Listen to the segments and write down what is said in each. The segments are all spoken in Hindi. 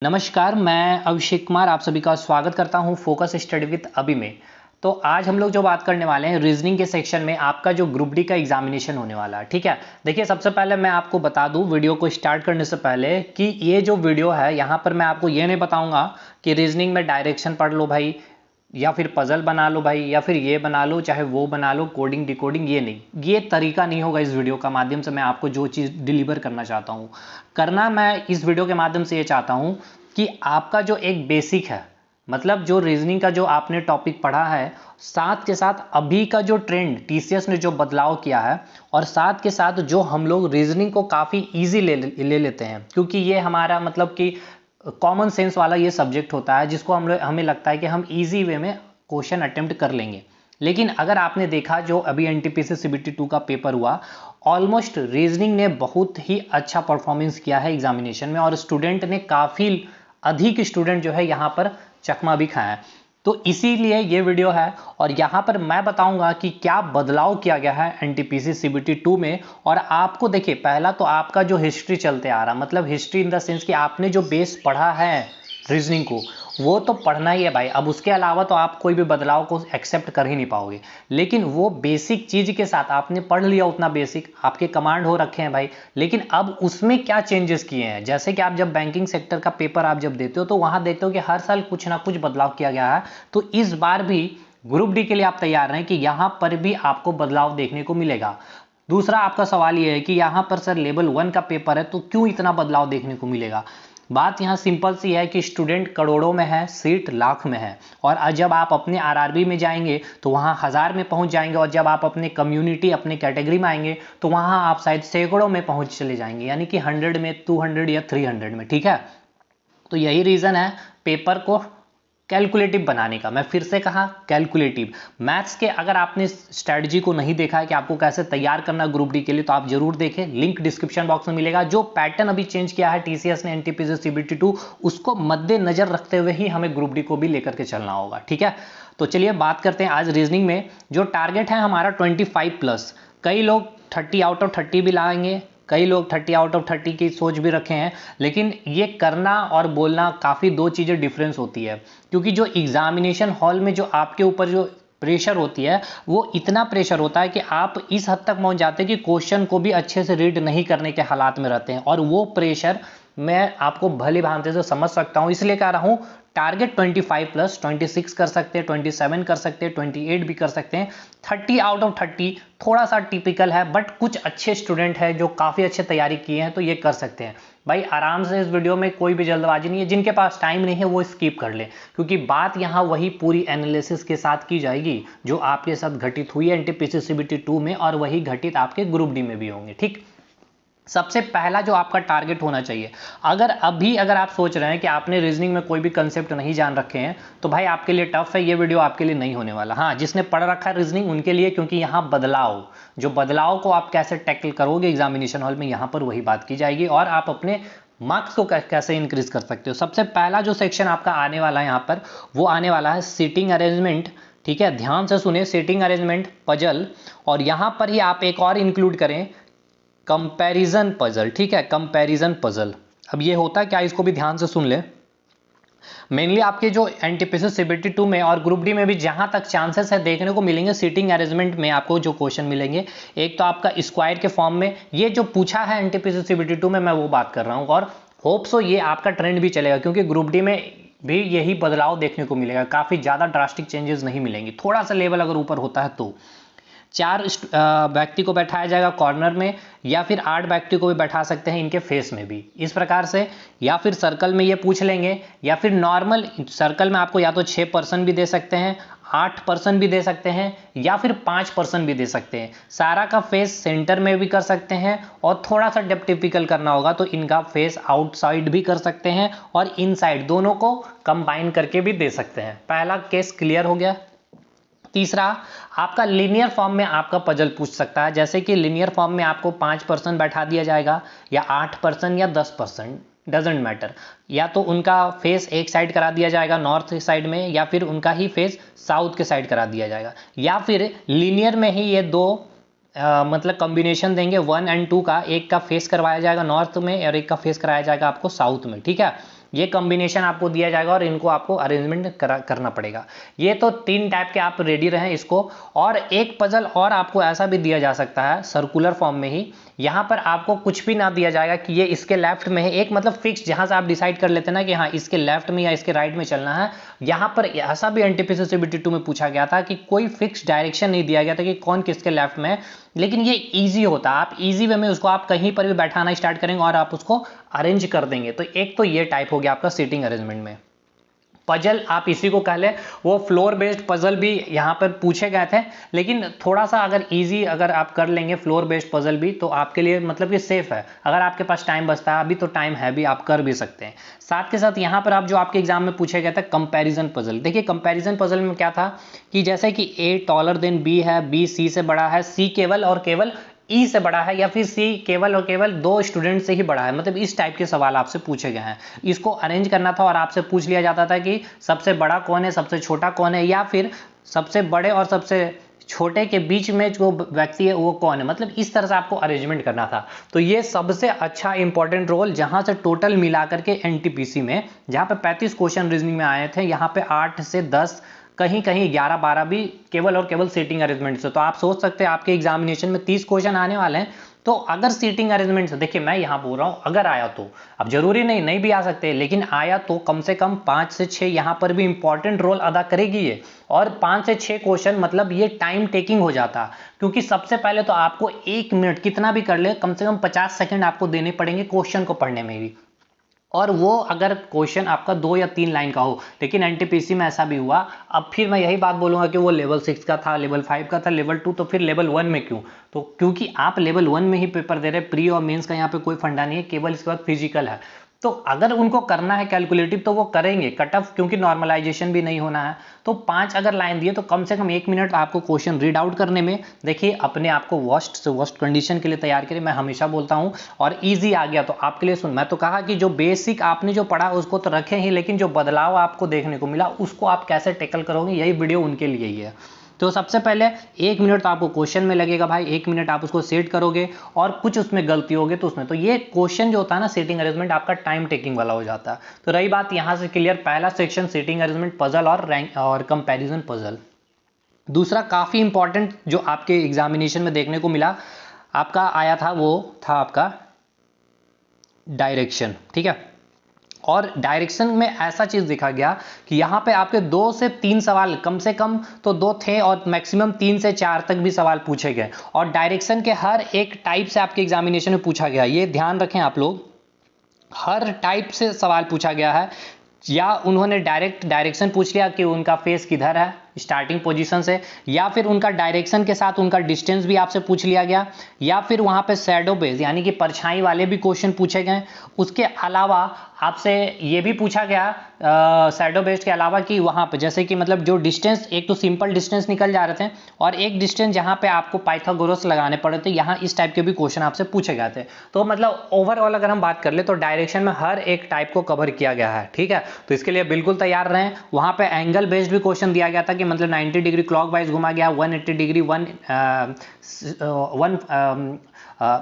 नमस्कार, मैं अभिषेक कुमार आप सभी का स्वागत करता हूं फोकस स्टडी विद अभी में। तो आज हम लोग जो बात करने वाले हैं रीजनिंग के सेक्शन में आपका जो ग्रुप डी का एग्जामिनेशन होने वाला है। ठीक है, देखिए सबसे पहले मैं आपको बता दूं वीडियो को स्टार्ट करने से पहले कि ये जो वीडियो है यहाँ पर मैं आपको ये नहीं बताऊंगा कि रीजनिंग में डायरेक्शन पढ़ लो भाई, या फिर पजल बना लो भाई, या फिर ये बना लो चाहे वो बना लो, कोडिंग डिकोडिंग। ये नहीं, ये तरीका नहीं होगा। इस वीडियो का माध्यम से मैं आपको जो चीज़ डिलीवर करना चाहता हूँ करना, मैं इस वीडियो के माध्यम से ये चाहता हूँ कि आपका जो एक बेसिक है, मतलब जो रीजनिंग का जो आपने टॉपिक पढ़ा है, साथ के साथ अभी का जो ट्रेंड टीसीएस ने जो बदलाव किया है, और साथ के साथ जो हम लोग रीजनिंग को काफ़ी इजी ले लेते हैं, क्योंकि ये हमारा मतलब कि कॉमन सेंस वाला ये सब्जेक्ट होता है जिसको हमें लगता है कि हम इजी वे में क्वेश्चन अटेम्प्ट कर लेंगे। लेकिन अगर आपने देखा जो अभी एनटीपीसी सीबीटी 2 का पेपर हुआ, ऑलमोस्ट रीजनिंग ने बहुत ही अच्छा परफॉर्मेंस किया है एग्जामिनेशन में, और स्टूडेंट ने काफ़ी अधिक स्टूडेंट जो है यहाँ पर चकमा भी खाया है। तो इसीलिए ये वीडियो है, और यहाँ पर मैं बताऊंगा कि क्या बदलाव किया गया है एनटीपीसी सीबीटी 2 में। और आपको देखिए, पहला तो आपका जो हिस्ट्री चलते आ रहा, मतलब हिस्ट्री इन द सेंस कि आपने जो बेस पढ़ा है रीजनिंग को, वो तो पढ़ना ही है भाई। अब उसके अलावा तो आप कोई भी बदलाव को एक्सेप्ट कर ही नहीं पाओगे। लेकिन वो बेसिक चीज के साथ आपने पढ़ लिया, उतना बेसिक आपके कमांड हो रखे हैं भाई। लेकिन अब उसमें क्या चेंजेस किए हैं, जैसे कि आप जब बैंकिंग सेक्टर का पेपर आप जब देते हो तो वहां देखते हो कि हर साल कुछ ना कुछ बदलाव किया गया है। तो इस बार भी ग्रुप डी के लिए आप तैयार रहें कि यहां पर भी आपको बदलाव देखने को मिलेगा। दूसरा आपका सवाल यह है कि यहां पर सर लेवल 1 का पेपर है तो क्यों इतना बदलाव देखने को मिलेगा। बात यहाँ सिंपल सी है कि स्टूडेंट करोड़ों में है, सीट लाख में है। और जब आप अपने आरआरबी में जाएंगे तो वहाँ 1000 में पहुँच जाएंगे, और जब आप अपने कम्युनिटी अपने कैटेगरी में आएंगे तो वहाँ आप शायद सैकड़ों में पहुँच चले जाएंगे, यानी कि 100 में, 200 या 300 में। ठीक है, तो यही रीज़न है पेपर को कैलकुलेटिव बनाने का। मैं फिर से कहा, कैलकुलेटिव मैथ्स के अगर आपने स्ट्रेटजी को नहीं देखा है कि आपको कैसे तैयार करना ग्रुप डी के लिए, तो आप जरूर देखें, लिंक डिस्क्रिप्शन बॉक्स में मिलेगा। जो पैटर्न अभी चेंज किया है टीसीएस ने एनटीपीसी सीबीटी 2, उसको मद्देनजर रखते हुए ही हमें ग्रुप डी को भी लेकर के चलना होगा। ठीक है, तो चलिए बात करते हैं आज रीजनिंग में। जो टारगेट है हमारा 25+, कई लोग 30 आउट ऑफ 30 भी लाएंगे, कई लोग 30 आउट ऑफ 30 की सोच भी रखे हैं। लेकिन ये करना और बोलना काफ़ी दो चीज़ें डिफरेंस होती है, क्योंकि जो एग्जामिनेशन हॉल में जो आपके ऊपर जो प्रेशर होती है, वो इतना प्रेशर होता है कि आप इस हद तक पहुंच जाते हैं कि क्वेश्चन को भी अच्छे से रीड नहीं करने के हालात में रहते हैं। और वो प्रेशर मैं आपको भली भांति से समझ सकता हूं, इसलिए कह रहा हूं टारगेट 25+, 26 कर सकते हैं, 27 कर सकते हैं, 28 भी कर सकते हैं। 30 आउट ऑफ 30 थोड़ा सा टिपिकल है, बट कुछ अच्छे स्टूडेंट हैं जो काफ़ी अच्छे तैयारी किए हैं तो ये कर सकते हैं भाई आराम से। इस वीडियो में कोई भी जल्दबाजी नहीं है, जिनके पास टाइम नहीं है वो स्किप कर ले, क्योंकि बात यहाँ वही पूरी एनालिसिस के साथ की जाएगी जो आपके साथ घटित हुई है एनटीपीसी सीबीटी 2 में, और वही घटित आपके ग्रुप डी में भी होंगे। ठीक, सबसे पहला जो आपका टारगेट होना चाहिए, अगर आप सोच रहे हैं कि आपने रीजनिंग में कोई भी कंसेप्ट नहीं जान रखे हैं, तो भाई आपके लिए टफ है, ये वीडियो आपके लिए नहीं होने वाला। हाँ, जिसने पढ़ रखा है रीजनिंग उनके लिए, क्योंकि यहाँ बदलाव को आप कैसे टैकल करोगे एग्जामिनेशन हॉल में, यहाँ पर वही बात की जाएगी, और आप अपने मार्क्स को कैसे इंक्रीज कर सकते हो। सबसे पहला जो सेक्शन आपका आने वाला है यहाँ पर, वो आने वाला है सीटिंग अरेंजमेंट। ठीक है, ध्यान से सुने, सीटिंग अरेंजमेंट, पजल, और यहाँ पर ही आप एक और इंक्लूड करें, कंपैरिजन पजल। ठीक है, कंपैरिजन पजल। अब ये होता है क्या, इसको भी ध्यान से सुन ले। मेनली आपके जो एनटीपीसी सीबीटी 2 में और ग्रुप डी में भी जहां तक चांसेस है देखने को मिलेंगे, सीटिंग अरेंजमेंट में आपको जो क्वेश्चन मिलेंगे, एक तो आपका स्क्वायर के फॉर्म में, ये जो पूछा है एनटीपीसी सीबीटी 2 में मैं वो बात कर रहा हूं, और होप सो ये आपका ट्रेंड भी चलेगा, क्योंकि ग्रुप डी में भी यही बदलाव देखने को मिलेगा। काफी ज्यादा ड्रास्टिक चेंजेस नहीं मिलेंगे, थोड़ा सा लेवल अगर ऊपर होता है तो 4 व्यक्ति को बैठाया जाएगा कॉर्नर में, या फिर 8 व्यक्ति को भी बैठा सकते हैं इनके फेस में भी, इस प्रकार से। या फिर सर्कल में ये पूछ लेंगे, या फिर नॉर्मल सर्कल में आपको या तो 6% भी दे सकते हैं, 8% भी दे सकते हैं, या फिर 5% भी दे सकते हैं। सारा का फेस सेंटर में भी कर सकते हैं, और थोड़ा सा जब टिपिकल करना होगा तो इनका फेस आउटसाइड भी कर सकते हैं, और इनसाइड, दोनों को कंबाइन करके भी दे सकते हैं। पहला केस क्लियर हो गया। तीसरा, आपका लीनियर फॉर्म में आपका पजल पूछ सकता है, जैसे कि लीनियर फॉर्म में आपको 5% बैठा दिया जाएगा, या 8% या 10%, डजेंट मैटर। या तो उनका फेस एक साइड करा दिया जाएगा नॉर्थ साइड में, या फिर उनका ही फेस साउथ के साइड करा दिया जाएगा, या फिर लीनियर में ही ये दो मतलब कॉम्बिनेशन देंगे 1 और 2 का, एक का फेस करवाया जाएगा नॉर्थ में और एक का फेस कराया जाएगा आपको साउथ में। ठीक है, ये कॉम्बिनेशन आपको दिया जाएगा और इनको आपको अरेंजमेंट करना पड़ेगा। ये तो 3 टाइप के आप रेडी रहें इसको। और एक पजल और आपको ऐसा भी दिया जा सकता है सर्कुलर फॉर्म में ही, यहाँ पर आपको कुछ भी ना दिया जाएगा कि ये इसके लेफ्ट में है, एक मतलब फिक्स जहाँ से आप डिसाइड कर लेते हैं ना कि हाँ इसके लेफ्ट में या इसके राइट में चलना है। यहाँ पर ऐसा भी एनटीपीसी सीबीटी 2 में पूछा गया था कि कोई फिक्स डायरेक्शन नहीं दिया गया था कि कौन किसके लेफ्ट में है, लेकिन ये ईजी होता है, आप ईजी वे में उसको आप कहीं पर भी बैठाना स्टार्ट करेंगे और आप उसको अरेंज कर देंगे। तो एक तो ये टाइप हो गया आपका सीटिंग अरेंजमेंट में। पजल आप इसी को कह लें, वो फ्लोर बेस्ड पजल भी यहाँ पर पूछे गए थे, लेकिन थोड़ा सा अगर इजी अगर आप कर लेंगे फ्लोर बेस्ड पजल भी तो आपके लिए मतलब कि सेफ है। अगर आपके पास टाइम बचता है, अभी तो टाइम है भी, आप कर भी सकते हैं। साथ के साथ यहाँ पर आप जो आपके एग्जाम में पूछे गए थे कंपैरिजन पजल, देखिए कंपैरिजन पजल में क्या था कि जैसे कि ए टॉलर देन बी है, बी सी से बड़ा है, सी केवल और केवल ई से बड़ा है, या फिर सी केवल और केवल 2 स्टूडेंट से ही बड़ा है, मतलब इस टाइप के सवाल आपसे पूछे गए हैं। इसको अरेंज करना था और आपसे पूछ लिया जाता था कि सबसे बड़ा कौन है, सबसे छोटा कौन है, या फिर सबसे बड़े और सबसे छोटे के बीच में जो व्यक्ति है वो कौन है, मतलब इस तरह से आपको अरेंजमेंट करना था। तो ये सबसे अच्छा इंपॉर्टेंट रोल जहां से टोटल मिलाकर के एनटीपीसी में जहां पे 35 क्वेश्चन रीजनिंग में आए थे, यहाँ पे 8 से 10 कहीं कहीं 11-12 भी केवल और केवल सीटिंग अरेंजमेंट से। तो आप सोच सकते हैं आपके एग्जामिनेशन में 30 क्वेश्चन आने वाले हैं, तो अगर सीटिंग अरेंजमेंट से, देखिए मैं यहां बोल रहा हूं अगर आया तो, अब जरूरी नहीं भी आ सकते, लेकिन आया तो कम से कम 5 से 6 यहां पर भी इंपॉर्टेंट रोल अदा करेगी ये। और 5 से 6 क्वेश्चन मतलब ये टाइम टेकिंग हो जाता, क्योंकि सबसे पहले तो आपको 1 मिनट कितना भी कर ले, कम से कम 50 सेकंड आपको देने पड़ेंगे क्वेश्चन को पढ़ने में भी। और वो अगर क्वेश्चन आपका 2 या 3 लाइन का हो, लेकिन एनटीपीसी में ऐसा भी हुआ। अब फिर मैं यही बात बोलूंगा कि वो लेवल 6 का था, लेवल 5 का था, लेवल 2, तो फिर लेवल 1 में क्यों? तो क्योंकि आप लेवल 1 में ही पेपर दे रहे, प्री और मेंस का यहाँ पे कोई फंडा नहीं है, केवल इसके बाद फिजिकल है। तो अगर उनको करना है कैलकुलेटिव तो वो करेंगे, कट ऑफ क्योंकि नॉर्मलाइजेशन भी नहीं होना है। तो 5 अगर लाइन दिए तो कम से कम 1 मिनट आपको क्वेश्चन रीड आउट करने में, देखिए अपने आप को वर्स्ट से वर्स्ट कंडीशन के लिए तैयार करें, मैं हमेशा बोलता हूं। और इजी आ गया तो आपके लिए मैं तो कहा कि जो बेसिक आपने जो पढ़ा उसको तो रखें ही, लेकिन जो बदलाव आपको देखने को मिला उसको आप कैसे टैकल करोगे, यही वीडियो उनके लिए ही है। तो सबसे पहले 1 मिनट तो आपको क्वेश्चन में लगेगा भाई, 1 मिनट आप उसको सेट करोगे, और कुछ उसमें गलती होगी तो उसमें, तो ये क्वेश्चन जो होता है ना सीटिंग अरेंजमेंट आपका टाइम टेकिंग वाला हो जाता है। तो रही बात यहां से क्लियर, पहला सेक्शन सीटिंग अरेंजमेंट पजल और रैंक और कंपैरिजन पजल। दूसरा काफी इंपॉर्टेंट जो आपके एग्जामिनेशन में देखने को मिला आपका आया था, वो था आपका डायरेक्शन, ठीक है। और डायरेक्शन में ऐसा चीज दिखा गया कि यहाँ पे आपके 2 से 3 सवाल, कम से कम तो 2 थे और मैक्सिमम 3 से 4 तक भी सवाल पूछे गए, और डायरेक्शन के हर एक टाइप से आपके एग्जामिनेशन में पूछा गया। ये ध्यान रखें आप लोग, हर टाइप से सवाल पूछा गया है। या उन्होंने डायरेक्ट डायरेक्शन पूछ लिया कि उनका फेस किधर है स्टार्टिंग पोजीशन से, या फिर उनका डायरेक्शन के साथ उनका डिस्टेंस भी आपसे पूछ लिया गया, या फिर वहां पे शैडो बेस यानी कि परछाई वाले भी क्वेश्चन पूछे गए। उसके अलावा आपसे ये भी पूछा गया शैडो बेस्ड के अलावा कि वहां पे जैसे कि मतलब जो डिस्टेंस, एक तो सिंपल डिस्टेंस निकल जा रहे थे और एक डिस्टेंस जहां पे आपको पाइथागोरस लगाने पड़े थे, यहाँ इस टाइप के भी क्वेश्चन आपसे पूछे गए थे। तो मतलब ओवरऑल अगर हम बात कर ले तो डायरेक्शन में हर एक टाइप को कवर किया गया है, ठीक है। तो इसके लिए बिल्कुल तैयार रहें। वहां पे एंगल बेस्ड भी क्वेश्चन दिया गया था कि मतलब 90 डिग्री क्लॉकवाइज घुमा गया, 180 डिग्री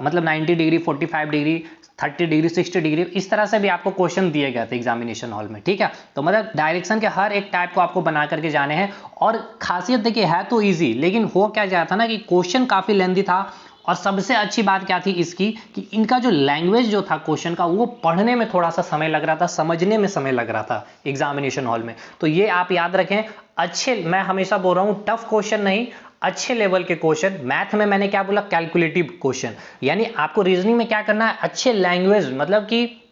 मतलब 90 डिग्री, 45 डिग्री, 30 डिग्री, 60 डिग्री, इस तरह से भी आपको क्वेश्चन दिए गए थे एग्जामिनेशन हॉल में, ठीक है। तो मतलब डायरेक्शन के हर एक टाइप को आपको बना करके जाने हैं। और खासियत देखिए है तो इजी, लेकिन हो क्या जाता ना कि क्वेश्चन काफी लेंथी था। और सबसे अच्छी बात क्या थी इसकी कि इनका जो लैंग्वेज जो था क्वेश्चन का, वो पढ़ने में थोड़ा सा समय लग रहा था, समझने में समय लग रहा था एग्जामिनेशन हॉल में। तो ये आप याद रखें। अच्छे, मैं हमेशा बोल रहा हूं टफ क्वेश्चन नहीं, अच्छे लेवल के क्वेश्चन। मैथ में मैंने क्या बोला, कैलकुलेटिव क्वेश्चन, यानी आपको रीजनिंग में क्या करना है, अच्छे लैंग्वेज, मतलब कि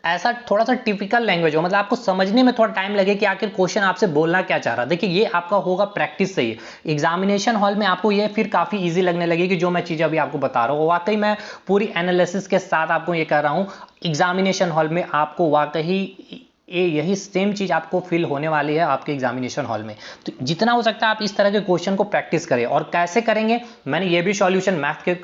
ऐसा थोड़ा सा टिपिकल लैंग्वेज हो, मतलब आपको समझने में थोड़ा टाइम लगे कि आखिर क्वेश्चन आपसे बोलना क्या चाह रहा है। देखिए ये आपका होगा प्रैक्टिस से ही, एग्जामिनेशन हॉल में आपको ये फिर काफी इजी लगने लगी कि जो मैं चीजें अभी आपको बता रहा हूँ वाकई मैं पूरी एनालिसिस के साथ आपको ये कह रहा हूँ। एग्जामिनेशन हॉल में आपको वाकई यही सेम चीज आपको फील होने वाली है आपके एग्जामिनेशन हॉल में। तो जितना हो सकता है आप इस तरह के क्वेश्चन को प्रैक्टिस करें। और कैसे करेंगे, मैंने ये भी सॉल्यूशन मैथ के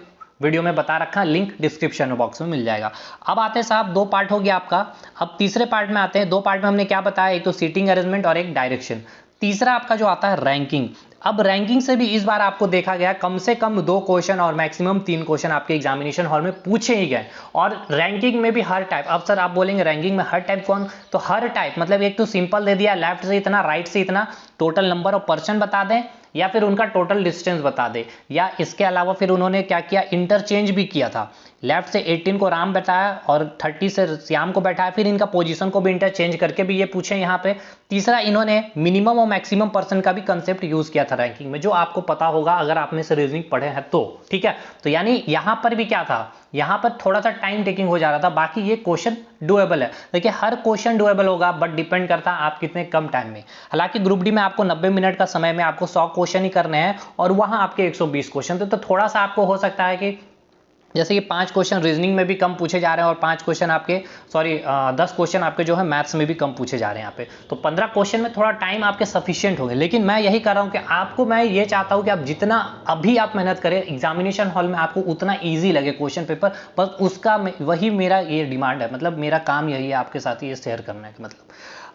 वीडियो में बता रखा है, लिंक डिस्क्रिप्शन बॉक्स में मिल जाएगा। अब आते हैं साहब, 2 पार्ट हो गया आपका। अब तीसरे पार्ट में आते हैं। 2 पार्ट में हमने क्या बताया, एक तो सीटिंग अरेंजमेंट और एक डायरेक्शन। तीसरा आपका जो आता है रैंकिंग। अब रैंकिंग से भी इस बार आपको देखा गया कम से कम 2 क्वेश्चन और मैक्सिमम 3 क्वेश्चन आपके एग्जामिनेशन हॉल में पूछे ही गए। और रैंकिंग में भी हर टाइप, अब सर आप बोलेंगे रैंकिंग में हर टाइप कौन, तो हर टाइप मतलब एक तो सिंपल दे दिया, लेफ्ट से इतना राइट से इतना, टोटल नंबर ऑफ पर्सन बता दें या फिर उनका टोटल डिस्टेंस बता दे, या इसके अलावा फिर उन्होंने क्या किया, इंटरचेंज भी किया था। लेफ्ट से 18 को राम बैठाया और 30 से श्याम को बैठाया, फिर इनका पोजीशन को भी इंटरचेंज करके भी ये पूछे यहाँ पे। तीसरा, इन्होंने मिनिमम और मैक्सिमम पर्सन का भी कंसेप्ट यूज किया था रैंकिंग में, जो आपको पता होगा अगर आपने से रीजनिंग पढ़े हैं तो, ठीक है। तो यानी यहाँ पर भी क्या था, यहाँ पर थोड़ा सा टाइम टेकिंग हो जा रहा था, बाकी ये क्वेश्चन डुएबल है। देखिए हर क्वेश्चन डुएबल होगा, बट डिपेंड करता है आप कितने कम टाइम में। हालांकि ग्रुप डी में आपको 90 मिनट का समय में आपको 100 क्वेश्चन ही करने हैं और वहां आपके 120 क्वेश्चन थे, तो थोड़ा सा आपको हो सकता है कि जैसे कि 5 क्वेश्चन रीजनिंग में भी कम पूछे जा रहे हैं और 5 क्वेश्चन आपके 10 क्वेश्चन आपके जो है मैथ्स में भी कम पूछे जा रहे हैं यहाँ पे, तो 15 क्वेश्चन में थोड़ा टाइम आपके सफिशिएंट होंगे। लेकिन मैं यही कर रहा हूँ कि आपको, मैं ये चाहता हूँ कि आप जितना अभी आप मेहनत करें एग्जामिनेशन हॉल में आपको उतना ईजी लगे क्वेश्चन पेपर, बस उसका वही मेरा ये डिमांड है, मतलब मेरा काम यही है आपके साथ ये शेयर करना है। मतलब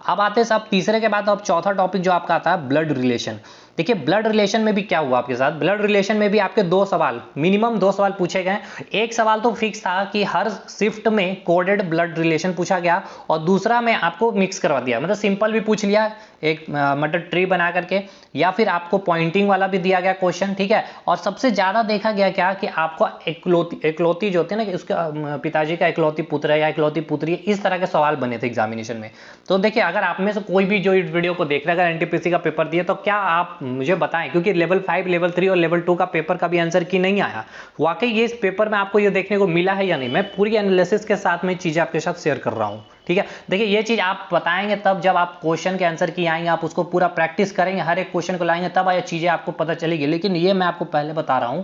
अब आते हैं साहब तीसरे के बाद, अब चौथा टॉपिक जो आपका आता है ब्लड रिलेशन। देखिए ब्लड रिलेशन में भी क्या हुआ आपके साथ, ब्लड रिलेशन में भी आपके 2 सवाल, मिनिमम 2 सवाल पूछे गए। एक सवाल तो फिक्स था कि हर शिफ्ट में कोडेड ब्लड रिलेशन पूछा गया, और दूसरा में आपको मिक्स करवा दिया, मतलब सिंपल भी पूछ लिया एक मतलब ट्री बना करके, या फिर आपको पॉइंटिंग वाला भी दिया गया क्वेश्चन, ठीक है। और सबसे ज्यादा देखा गया क्या कि आपको इकलौती जो होती है ना, कि उसके पिताजी का इकलौती पुत्र है या इकलौती पुत्री है, इस तरह के सवाल बने थे एग्जामिनेशन में। तो देखिए अगर आप में से कोई भी जो इस वीडियो को देख रहा है अगर एनटीपीसी का पेपर दिए, तो क्या आप मुझे बताएं, क्योंकि लेवल 5, लेवल 3 और लेवल 2 का पेपर का भी आंसर की नहीं आया, वाकई ये इस पेपर में आपको ये देखने को मिला है या नहीं। मैं पूरी एनालिसिस के साथ में चीजें आपके साथ शेयर कर रहा हूं, ठीक है। देखिए ये चीज आप बताएंगे तब, जब आप क्वेश्चन के आंसर की आएंगे, आप उसको पूरा प्रैक्टिस करेंगे, हर एक क्वेश्चन को लाएंगे, तब ये चीजें आपको पता चलेगी। लेकिन ये मैं आपको पहले बता रहा हूं,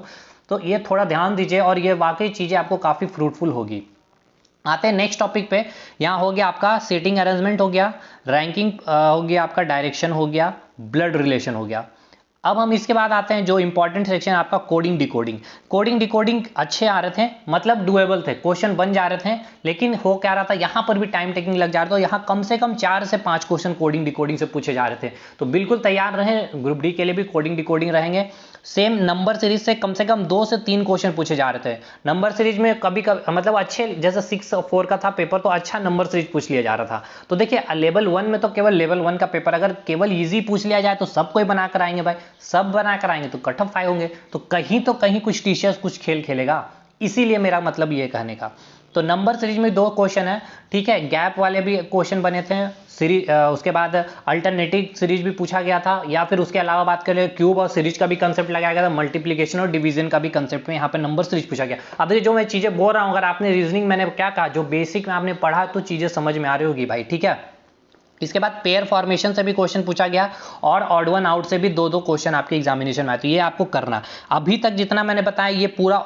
तो ये थोड़ा ध्यान दीजिए और ये वाकई चीजें आपको काफी फ्रूटफुल होगी। आते हैं नेक्स्ट टॉपिक पे। यहाँ हो गया आपका सीटिंग अरेंजमेंट हो गया, रैंकिंग हो गया, आपका डायरेक्शन हो गया, ब्लड रिलेशन हो गया। अब हम इसके बाद आते हैं जो इंपॉर्टेंट सेक्शन आपका कोडिंग डिकोडिंग। कोडिंग डिकोडिंग अच्छे आ रहे थे, मतलब डुएबल थे, क्वेश्चन बन जा रहे थे, लेकिन हो क्या रहा था, यहाँ पर भी टाइम टेकिंग लग जा रहा था। यहाँ कम से कम 4 से 5 क्वेश्चन कोडिंग डिकोडिंग से पूछे जा रहे थे, तो बिल्कुल तैयार रहे, ग्रुप डी के लिए भी कोडिंग डिकोडिंग रहेंगे। सेम नंबर सीरीज से कम 2 से 3 क्वेश्चन पूछे जा रहे थे। नंबर सीरीज में कभी कभी मतलब अच्छे, जैसे 6 और 4 का था पेपर, तो अच्छा नंबर सीरीज पूछ लिया जा रहा था। तो देखिए लेवल 1 में तो केवल लेवल 1 का पेपर अगर केवल इजी पूछ लिया जाए तो सब कोई बना कर आएंगे भाई, सब बना कर आएंगे तो कट ऑफ 5 होंगे, तो कहीं कुछ टीचर्स कुछ खेल खेलेगा, इसीलिए मेरा मतलब ये कहने का। तो नंबर सीरीज में 2 क्वेश्चन है, ठीक है, गैप वाले भी क्वेश्चन बने थे सीरीज, उसके बाद अल्टरनेटिव सीरीज भी पूछा गया था, या फिर उसके अलावा बात करें क्यूब और सीरीज का भी कंसेप्ट लगाया गया था, मल्टीप्लिकेशन और डिवीजन का भी कंसेप्ट में यहाँ पे नंबर सीरीज पूछा गया। अब ये जो मैं चीजें बोल रहा हूँ, अगर आपने रीजनिंग, मैंने क्या कहा, जो बेसिक में आपने पढ़ा तो चीजें समझ में आ रही होगी भाई, ठीक है। इसके बाद पेयर फॉर्मेशन से भी क्वेश्चन पूछा गया, और ऑड वन आउट से भी 2-2 क्वेश्चन आपके एग्जामिनेशन में आए, तो ये आपको करना। अभी तक जितना मैंने बताया ये पूरा,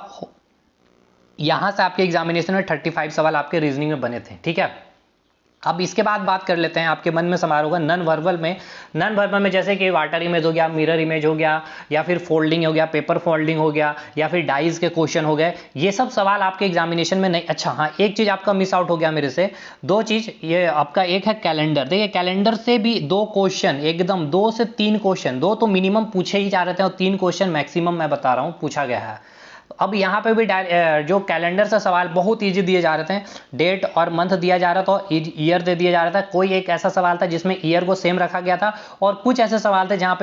यहां से आपके एग्जामिनेशन में 35 सवाल आपके रीजनिंग में बने थे, ठीक है। अब इसके बाद बात कर लेते हैं, आपके मन में सवाल होगा नॉन वर्बल में। नॉन वर्बल में जैसे कि वाटर इमेज हो गया, मिरर इमेज हो गया, या फिर फोल्डिंग हो गया, पेपर फोल्डिंग हो गया, या फिर डाइज के क्वेश्चन हो गए, ये सब सवाल आपके एग्जामिनेशन में नहीं। अच्छा हाँ, एक चीज आपका मिस आउट हो गया मेरे से, 2 चीज, ये आपका एक है कैलेंडर। देखिए कैलेंडर से भी 2 क्वेश्चन, एकदम 2 से 3 क्वेश्चन, 2 तो मिनिमम पूछे ही जा रहे थे और 3 क्वेश्चन मैक्सिमम मैं बता रहा हूँ पूछा गया है। अब यहाँ पे भी जो कैलेंडर से सवाल बहुत इजी दिए जा रहे थे, डेट और मंथ दिया जा रहा था, ईयर दे दिया जा रहा था। कोई एक ऐसा सवाल था जिसमें ईयर को सेम रखा गया था, और कुछ ऐसे सवाल थे जहाँ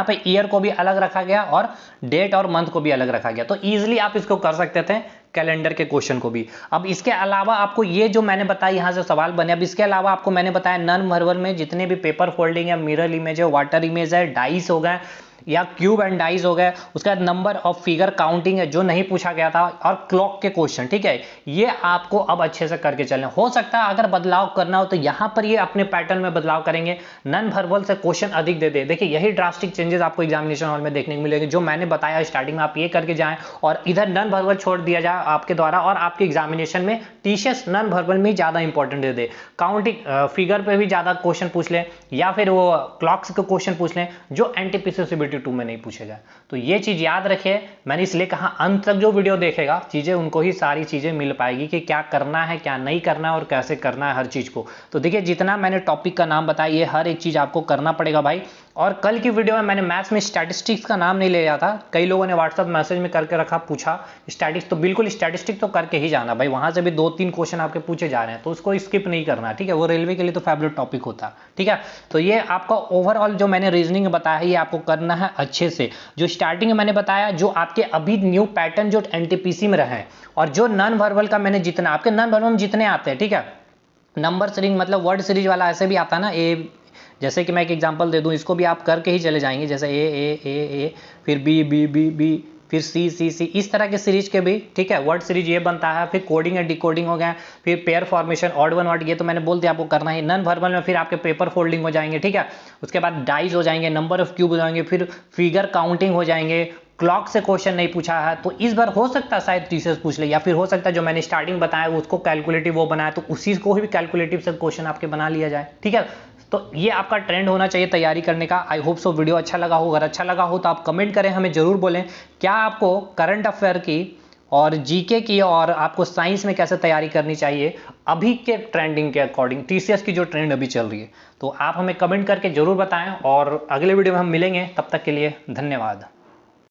पे ईयर को भी अलग रखा गया और डेट और मंथ को भी अलग रखा गया। तो इजीली आप इसको कर सकते थे, कैलेंडर के क्वेश्चन को भी। अब इसके अलावा आपको ये जो मैंने बताया यहाँ से सवाल बने, अब इसके अलावा आपको मैंने बताया नॉन वर्बल में जितने भी पेपर फोल्डिंग है, मिरर इमेज है, वाटर इमेज है, डाइस हो गए या क्यूब एंड डाइस हो गए, उसके बाद नंबर ऑफ फिगर काउंटिंग है जो नहीं पूछा गया था, और क्लॉक के क्वेश्चन, ठीक है। ये आपको अब अच्छे से करके चलना। हो सकता है अगर बदलाव करना हो तो यहाँ पर ये अपने पैटर्न में बदलाव करेंगे, नॉन वर्बल से क्वेश्चन अधिक दे दे। देखिए यही ड्रास्टिक चेंजेस आपको एग्जामिनेशन हॉल में देखने को मिलेंगे, जो मैंने बताया स्टार्टिंग में, आप ये करके जाएं और इधर नॉन वर्बल छोड़ दिया जाए आपके द्वारा, और आपके एग्जामिनेशन में टीचर्स नॉन वर्बल में ज्यादा इंपॉर्टेंट दे दे, काउंटिंग फिगर पे भी ज्यादा क्वेश्चन पूछ ले, या फिर वो क्लॉक्स के क्वेश्चन पूछ ले जो एनटीपीसी सीबीटी 2 में नहीं पूछेगा। तो ये चीज याद रखिए, मैंने इसलिए कहा अंत तक जो वीडियो देखेगा चीजें उनको ही सारी चीजें मिल पाएगी कि क्या करना है, क्या नहीं करना है और कैसे करना है हर चीज को। तो देखिए जितना मैंने टॉपिक का नाम बताया, ये हर एक चीज आपको करना पड़ेगा भाई। और कल की वीडियो में मैंने मैथ्स में स्टैटिस्टिक्स का नाम नहीं ले लिया था, कई लोगों ने व्हाट्सअप मैसेज में करके रखा, पूछा स्टैटिस्टिक्स, तो बिल्कुल स्टैटिस्टिक्स तो करके ही जाना भाई, वहां से भी 2-3 क्वेश्चन आपके पूछे जा रहे हैं तो उसको स्किप नहीं करना, ठीक है। वो रेलवे के लिए तो फेवरेट टॉपिक होता है, ठीक है। तो ये आपका ओवरऑल जो मैंने रीजनिंग बताया है ये आपको करना है अच्छे से। जो स्टार्टिंग में मैंने बताया, जो आपके अभी न्यू पैटर्न जो एनटीपीसी में रहे हैं, और जो नॉन वर्बल का मैंने जितना आपके नॉन वर्बल में जितने आते हैं, ठीक है, नंबर सीरीज मतलब वर्ड सीरीज वाला ऐसे भी आता है ना, ए, जैसे कि मैं एक एग्जांपल दे दूं, इसको भी आप करके ही चले जाएंगे, जैसे ए फिर बी फिर सी, इस तरह के सीरीज के भी, ठीक है, वर्ड सीरीज ये बनता है। फिर कोडिंग एंड डिकोडिंग हो गया, फिर pair formation, odd one odd, ये तो मैंने बोल दिया आपको करना है। नॉन वर्बल में फिर आपके पेपर फोल्डिंग हो जाएंगे, ठीक है, उसके बाद डाइज हो जाएंगे, नंबर ऑफ क्यूब हो जाएंगे, फिर फिगर काउंटिंग हो जाएंगे। क्लॉक से क्वेश्चन नहीं पूछा है तो इस बार हो सकता है शायद टीचर्स पूछ ले, या फिर हो सकता है जो मैंने स्टार्टिंग बताया उसको कैलकुलेटिव वो बनाया तो उसी को भी कैलकुलेटिव से क्वेश्चन आपके बना लिया जाए, ठीक है। तो ये आपका ट्रेंड होना चाहिए तैयारी करने का। आई होप सो वीडियो अच्छा लगा हो, अगर अच्छा लगा हो तो आप कमेंट करें, हमें जरूर बोलें क्या आपको करंट अफेयर की और जीके की और आपको साइंस में कैसे तैयारी करनी चाहिए अभी के ट्रेंडिंग के अकॉर्डिंग, टीसीएस की जो ट्रेंड अभी चल रही है। तो आप हमें कमेंट करके जरूर बताएं और अगले वीडियो में हम मिलेंगे, तब तक के लिए धन्यवाद।